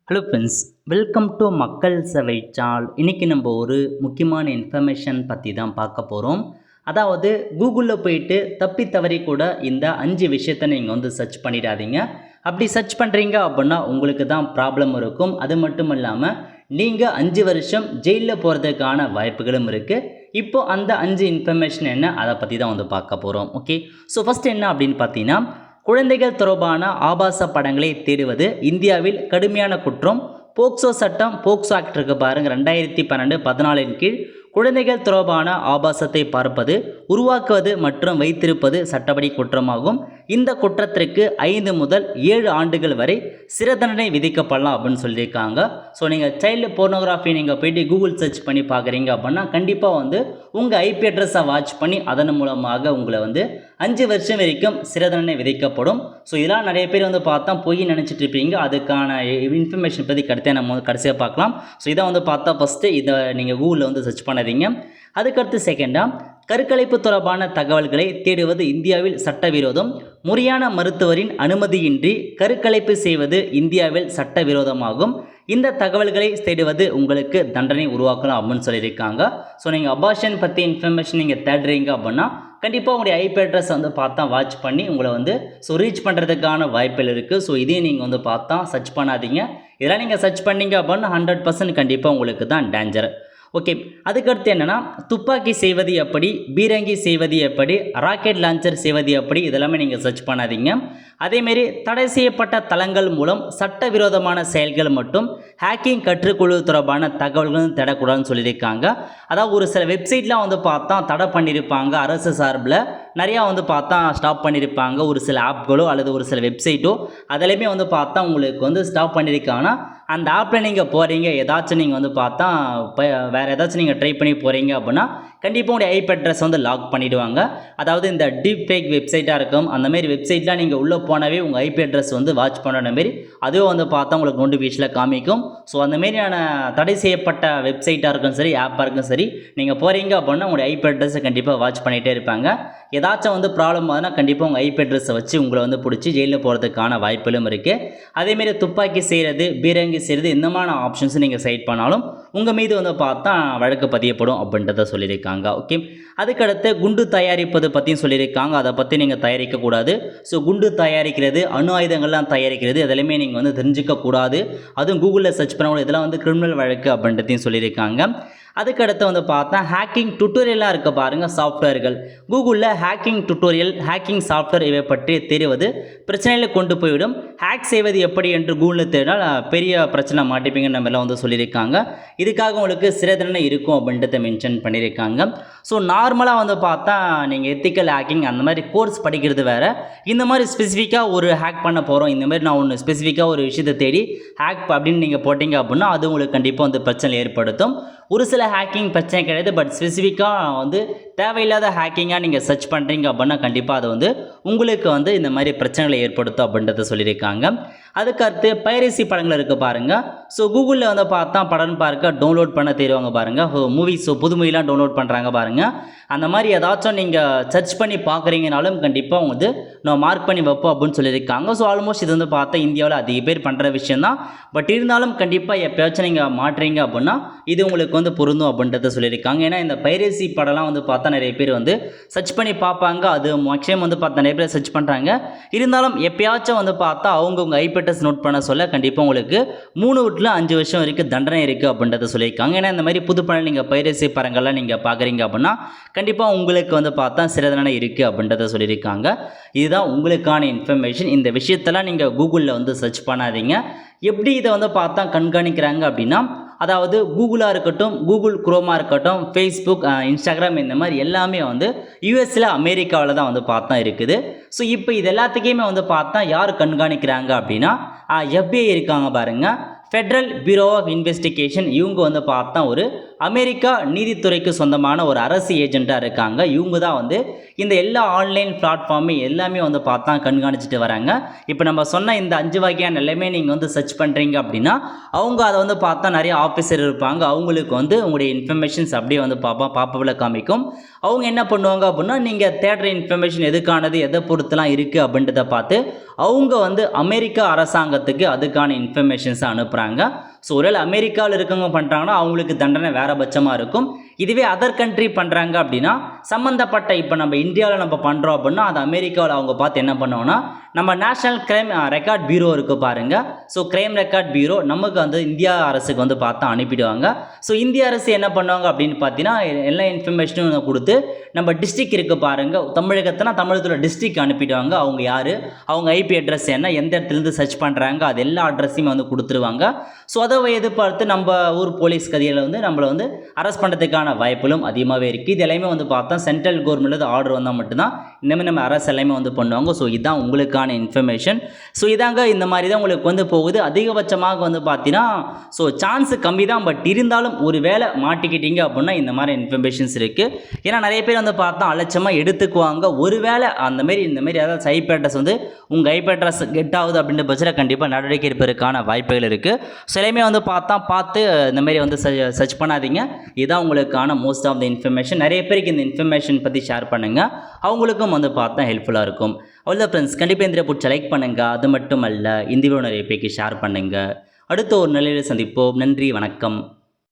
Hello friends, welcome to மக்கள் சேவை channel. இன்றைக்கி நம்ம ஒரு முக்கியமான இன்ஃபர்மேஷன் பற்றி தான் பார்க்க போகிறோம். அதாவது கூகுளில் போயிட்டு தப்பி தவறி கூட இந்த 5 விஷயத்தை நீங்கள் வந்து சர்ச் பண்ணிடாதீங்க. அப்படி சர்ச் பண்ணுறீங்க அப்படின்னா உங்களுக்கு தான் ப்ராப்ளம் இருக்கும். அது மட்டும் இல்லாமல் நீங்கள் 5 வருஷம் ஜெயிலில் போகிறதுக்கான வாய்ப்புகளும் இருக்குது. இப்போ அந்த 5 இன்ஃபர்மேஷன் என்ன, அதை பற்றி தான் வந்து பார்க்க போகிறோம். ஓகே, ஸோ ஃபஸ்ட் என்ன அப்படின்னு பார்த்தீங்கன்னா, குழந்தைகள் தொடர்பான ஆபாச படங்களை தேடுவது இந்தியாவில் கடுமையான குற்றம். போக்சோ சட்டம், போக்சோ ஆக்ட் இருக்கு பாருங்க, 2012-14 கீழ் குழந்தைகள் தொடர்பான ஆபாசத்தை பார்ப்பது, உருவாக்குவது மற்றும் வைத்திருப்பது சட்டப்படி குற்றமாகும். இந்த குற்றத்திற்கு 5 முதல் 7 ஆண்டுகள் வரை சிறை தண்டனை விதிக்கப்படலாம் அப்படின்னு சொல்லியிருக்காங்க. ஸோ நீங்கள் சைல்டு போர்னோகிராஃபி நீங்கள் போயிட்டு கூகுள் சர்ச் பண்ணி பார்க்குறீங்க அப்படின்னா கண்டிப்பாக வந்து உங்கள் ஐபி அட்ரஸை வாட்ச் பண்ணி அதன் மூலமாக உங்களை வந்து 5 வருஷம் வரைக்கும் சிறை தண்டனை விதிக்கப்படும். ஸோ இதெல்லாம் நிறைய பேர் வந்து பார்த்தா போய் நினச்சிட்டு இருப்பீங்க. அதுக்கான இன்ஃபர்மேஷன் பற்றி நம்ம கடைசியாக பார்க்கலாம். ஸோ இதை வந்து பார்த்தா ஃபஸ்ட்டு இதை நீங்கள் கூகுளில் வந்து சர்ச் பண்ணாதீங்க. அதுக்கடுத்து செகண்டாக, கருக்கலைப்பு தொடர்பான தகவல்களை தேடுவது இந்தியாவில் சட்டவிரோதம். முறையான மருத்துவரின் அனுமதியின்றி கருக்கலைப்பு செய்வது இந்தியாவில் சட்டவிரோதமாகும். இந்த தகவல்களை தேடுவது உங்களுக்கு தண்டனை உருவாக்கலாம் அப்படின்னு சொல்லியிருக்காங்க. ஸோ நீங்கள் அபார்ஷன் பற்றி இன்ஃபர்மேஷன் நீங்கள் தேடுறீங்க அப்படின்னா கண்டிப்பாக உங்களுடைய ஐபி அட்ரஸ் வந்து பார்த்தா வாட்ச் பண்ணி உங்களை வந்து ரீச் பண்ணுறதுக்கான வாய்ப்புகள் இருக்குது. ஸோ இதையும் நீங்கள் வந்து பார்த்தா சர்ச் பண்ணாதீங்க. இதெல்லாம் நீங்கள் சர்ச் பண்ணீங்க அப்படின்னா 100% கண்டிப்பாக உங்களுக்கு தான் டேஞ்சர். ஓகே, அதுக்கடுத்து என்னென்னா, துப்பாக்கி செய்வது எப்படி, பீரங்கி செய்வது எப்படி, ராக்கெட் லான்ச்சர் செய்வது எப்படி, இதெல்லாமே நீங்கள் சர்ச் பண்ணாதீங்க. அதேமாரி தடை செய்யப்பட்ட தளங்கள் மூலம் சட்டவிரோதமான செயல்கள் மற்றும் ஹேக்கிங் கற்றுக்கொள்வது தொடர்பான தகவல்களும் தேடக்கூடாதுன்னு சொல்லியிருக்காங்க. அதாவது ஒரு சில வெப்சைட்லாம் வந்து பார்த்தா தடை பண்ணியிருப்பாங்க, அரசு சார்பில் நிறையா வந்து பார்த்தா ஸ்டாப் பண்ணியிருப்பாங்க. ஒரு சில ஆப்களோ அல்லது ஒரு சில வெப்சைட்டோ அதெல்லாமே வந்து பார்த்தா உங்களுக்கு வந்து ஸ்டாப் பண்ணியிருக்காங்கன்னா அந்த ஆப்பில் நீங்கள் போகிறீங்க, ஏதாச்சும் நீங்கள் வந்து பார்த்தா வேறு ஏதாச்சும் நீங்கள் ட்ரை பண்ணி போகிறீங்க அப்படின்னா கண்டிப்பாக உங்களுடைய ஐபி அட்ரஸ் வந்து லாக் பண்ணிவிடுவாங்க. அதாவது இந்த டீப் ஃபேக் வெப்சைட்டாக இருக்கும், அந்தமாரி வெப்சைட்லாம் நீங்கள் உள்ளே போனவே உங்கள் ஐபி அட்ரஸ் வந்து வாட்ச் பண்ணுற மாரி அதுவும் வந்து பார்த்தா உங்களுக்கு நோட்டிஃபிகேஷனில் காமிக்கும். ஸோ அந்தமாரியான தடை செய்யப்பட்ட வெப்சைட்டாக இருக்கும் சரி, ஆப்பாக இருக்கும் சரி, நீங்கள் போகிறீங்க அப்படின்னா உங்களுடைய ஐபி அட்ரஸை கண்டிப்பாக வாட்ச் பண்ணிகிட்டே இருப்பாங்க. ஏதாச்சும் வந்து ப்ராப்ளம் ஆகுதுன்னா கண்டிப்பாக உங்கள் ஐபி அட்ரஸை வச்சு உங்களை வந்து பிடிச்சி ஜெயிலில் போகிறதுக்கான வாய்ப்புகளும் இருக்குது. அதேமாரி துப்பாக்கி செய்கிறது, பீரங்கி செய்கிறது, இந்த மாதிரி ஆப்ஷன்ஸ் நீங்கள் சைட் பண்ணாலும் உங்கள் மீது வந்து பார்த்தா வழக்கு பதியப்படும் அப்படின்றத சொல்லியிருக்காங்க. ஓகே, அதுக்கடுத்து குண்டு தயாரிப்பது பற்றியும் சொல்லியிருக்காங்க. அதை பற்றி நீங்கள் தயாரிக்கக்கூடாது. ஸோ குண்டு தயாரிக்கிறது, அணு ஆயுதங்கள்லாம் தயாரிக்கிறது இதெல்லாமே நீங்கள் வந்து தெரிஞ்சிக்கக்கூடாது. அதுவும் கூகுளில் சர்ச் பண்ணக்கூடாது. இதெல்லாம் வந்து கிரிமினல் வழக்கு அப்படின்றதையும் சொல்லியிருக்காங்க. அதுக்கடுத்து வந்து பார்த்தா ஹேக்கிங் டுட்டோரியலாக இருக்க பாருங்கள், சாஃப்ட்வேர்கள். கூகுளில் ஹேக்கிங் டுட்டோரியல், ஹேக்கிங் சாஃப்ட்வேர் இவை பற்றி தெரிவது பிரச்சனையில் கொண்டு போய்விடும். ஹேக் செய்வது எப்படி என்று கூகுளில் தேடினால் பெரிய பிரச்சனை மாட்டிப்பீங்கன்னு நம்மளாம் வந்து சொல்லியிருக்காங்க. இதுக்காக உங்களுக்கு சிறை தண்டனை இருக்கும் அப்படின்றத மென்ஷன் பண்ணியிருக்காங்க. ஸோ நார்மலாக வந்து பார்த்தா நீங்கள் எத்திக்கல் ஹேக்கிங் அந்த மாதிரி கோர்ஸ் படிக்கிறது வேறு. இந்த மாதிரி ஸ்பெசிஃபிக்காக ஒரு ஹேக் பண்ண போகிறோம், இந்த மாதிரி நான் ஒன்று ஸ்பெசிஃபிக்காக ஒரு விஷயத்தை தேடி ஹேக் அப்படின்னு நீங்கள் போட்டிங்க அப்படின்னா அது உங்களுக்கு கண்டிப்பாக வந்து பிரச்சனை ஏற்படுத்தும். ஒரு சில ஹேக்கிங் பிரச்சனை கிடையாது, பட் ஸ்பெசிஃபிக்காக வந்து தேவையில்லாத ஹேக்கிங்காக நீங்கள் சர்ச் பண்ணுறீங்க அப்படின்னா கண்டிப்பாக அது வந்து உங்களுக்கு வந்து இந்த மாதிரி பிரச்சனைகளை ஏற்படுத்தும் அப்படின்றத சொல்லியிருக்காங்க. அதுக்கடுத்து பைரசி படங்கள் இருக்குது பாருங்கள். ஸோ கூகுளில் வந்து பார்த்தா படம் பார்க்க டவுன்லோட் பண்ண தெரியுவாங்க பாருங்கள். மூவிஸ் புது மூவிலாம் டவுன்லோட் பண்ணுறாங்க பாருங்கள். அந்த மாதிரி ஏதாச்சும் நீங்கள் சர்ச் பண்ணி பார்க்குறீங்கனாலும் கண்டிப்பாக வந்து நான் மார்க் பண்ணி வைப்போம் அப்படின்னு சொல்லியிருக்காங்க. ஸோ ஆல்மோஸ்ட் இது வந்து பார்த்தா இந்தியாவில் அதிக பேர் பண்ணுற விஷயம் தான். பட் இருந்தாலும் கண்டிப்பாக எப்போயாச்சும் நீங்கள் மாட்டுறீங்க அப்படின்னா இது உங்களுக்கு வந்து பொருந்தும் அப்படின்றத சொல்லியிருக்காங்க. ஏன்னா இந்த பைரசி படம்லாம் வந்து பார்த்தா நிறைய பேர் வந்து சர்ச் பண்ணி பார்ப்பாங்க. அது மேக்ஸிமம் வந்து பார்த்தா நிறைய பேர் சர்ச் பண்ணுறாங்க. இருந்தாலும் எப்பயாச்சும் வந்து பார்த்தா அவங்கவுங்க ஐபி அட்ரஸ் நோட் பண்ண சொல்ல கண்டிப்பாக உங்களுக்கு 3-5 வருஷம் வரைக்கும் தண்டனை இருக்குது அப்படின்றத சொல்லியிருக்காங்க. ஏன்னா இந்த மாதிரி புது படம் நீங்கள் பைரசி படங்கள்லாம் நீங்கள் பார்க்குறீங்க அப்படின்னா கண்டிப்பாக உங்களுக்கு வந்து பார்த்தா சிறை தண்டனை இருக்குது அப்படின்றத சொல்லியிருக்காங்க. இதுதான் உங்களுக்கான இன்ஃபர்மேஷன். இந்த விஷயத்தெல்லாம் நீங்கள் கூகுளில் வந்து சர்ச் பண்ணாதீங்க. எப்படி இதை வந்து பார்த்தா கண்காணிக்கிறாங்க அப்படின்னா, அதாவது கூகுளாக இருக்கட்டும், கூகுள் குரோமாக இருக்கட்டும், ஃபேஸ்புக், இன்ஸ்டாகிராம், இந்த மாதிரி எல்லாமே வந்து யூஎஸில், அமெரிக்காவில் தான் வந்து பார்த்தா இருக்குது. ஸோ இப்போ இது எல்லாத்துக்குமே வந்து பார்த்தா யார் கண்காணிக்கிறாங்க அப்படின்னா FBI இருக்காங்க பாருங்கள், ஃபெட்ரல் பியூரோ ஆஃப் இன்வெஸ்டிகேஷன். இவங்க வந்து பார்த்தா ஒரு அமெரிக்கா நீதித்துறைக்கு சொந்தமான ஒரு அரசு ஏஜெண்ட்டாக இருக்காங்க. இவங்க தான் வந்து இந்த எல்லா ஆன்லைன் பிளாட்ஃபார்மே எல்லாமே வந்து பார்த்தா கண்காணிச்சிட்டு வராங்க. இப்போ நம்ம சொன்ன இந்த 5 வகையான எல்லாமே நீங்கள் வந்து சர்ச் பண்ணுறீங்க அப்படின்னா அவங்க அதை வந்து பார்த்தா நிறைய ஆஃபீஸர் இருப்பாங்க. அவங்களுக்கு வந்து உங்களுடைய இன்ஃபர்மேஷன்ஸ் அப்படியே வந்து பாப்பபில் காமிக்கும். அவங்க என்ன பண்ணுவாங்க அப்படின்னா நீங்கள் தேடுற இன்ஃபர்மேஷன் எதுக்கானது எதை பொறுத்துலாம் இருக்குது அப்படின்றத பார்த்து அவங்க வந்து அமெரிக்கா அரசாங்கத்துக்கு அதுக்கான இன்ஃபர்மேஷன்ஸை அனுப்புகிறாங்க. ஸோ ஒருவேளை அமெரிக்காவில் இருக்கவங்க பண்ணுறாங்கன்னா அவங்களுக்கு தண்டனை வேற பட்சமாக இருக்கும். இதுவே அதர் கண்ட்ரி பண்ணுறாங்க அப்படின்னா சம்மந்தப்பட்ட இப்போ நம்ம இந்தியாவில் நம்ம பண்ணுறோம் அப்படின்னா அது அமெரிக்காவில் அவங்க பார்த்து என்ன பண்ணுவோன்னா நம்ம நேஷனல் கிரைம் ரெக்கார்ட் பியூரோ இருக்குது பாருங்கள். ஸோ கிரைம் ரெக்கார்ட் பியூரோ நமக்கு வந்து இந்தியா அரசுக்கு வந்து பார்த்தா அனுப்பிடுவாங்க. ஸோ இந்திய அரசு என்ன பண்ணுவாங்க அப்படின்னு பார்த்தீங்கன்னா எல்லா இன்ஃபர்மேஷனும் கொடுத்து நம்ம டிஸ்ட்ரிக் இருக்குது பாருங்கள், தமிழகத்தினா தமிழகத்தில் டிஸ்ட்ரிக் அனுப்பிடுவாங்க. அவங்க யார், அவங்க ஐபி அட்ரஸ் என்ன, எந்த இடத்துலேருந்து சர்ச் பண்ணுறாங்க, அது எல்லா அட்ரஸையும் வந்து கொடுத்துருவாங்க. ஸோ அதை எதிர்பார்த்து நம்ம ஊர் போலீஸ் கதியில் வந்து நம்மளை வந்து அரெஸ்ட் பண்ணுறதுக்கான வாய்ப்புகளும் அதிகமாகவே இருக்குது. இது எல்லாமே வந்து பார்த்தா சென்ட்ரல் கவர்மெண்ட் ஆர்டர் வந்தால் மட்டும்தான் இனிமேல் நம்ம அரசு எல்லாமே வந்து பண்ணுவாங்க. ஸோ இதுதான் உங்களுக்கான இன்ஃபர்மேஷன். ஸோ இதாங்க இந்த மாதிரி தான் உங்களுக்கு வந்து போகுது. அதிகபட்சமாக வந்து பார்த்தீங்கன்னா ஸோ சான்ஸு கம்மி தான், பட் இருந்தாலும் ஒரு வேளை மாட்டிக்கிட்டீங்க அப்படின்னா இந்த மாதிரி இன்ஃபர்மேஷன்ஸ் இருக்குது. ஏன்னா நிறைய பேர் வந்து பார்த்தா அலட்சமாக எடுத்துக்குவாங்க. ஒரு வேளை அந்தமாரி இந்தமாரி ஏதாவது ஐபி அட்ரஸ் வந்து உங்கள் ஐபி அட்ரஸ் கெட் ஆகுது அப்படின்ற பட்சத்தில் கண்டிப்பாக நடவடிக்கை எடுப்பதற்கான வாய்ப்புகள் இருக்குது. ஸோ எல்லாமே வந்து பார்த்து இந்தமாரி வந்து சர்ச் பண்ணாதீங்க. இதுதான் உங்களுக்கான மோஸ்ட் ஆஃப் த இன்ஃபர்மேஷன். நிறைய பேருக்கு இந்த இன்ஃபர்மேஷன் பற்றி ஷேர் பண்ணுங்கள், அவங்களுக்கும் வந்து பார்த்தா ஹெல்ப்ஃபுல்லாக இருக்கும். அவ்வளோ ஃப்ரெண்ட்ஸ், கண்டிப்பாக இந்த பிடிச்ச லைக் பண்ணுங்கள். அது மட்டும் அல்ல, இந்த வீடியோ நிறைய பேருக்கு ஷேர் பண்ணுங்கள். அடுத்த ஒரு நிலையில் சந்திப்போம். நன்றி, வணக்கம்.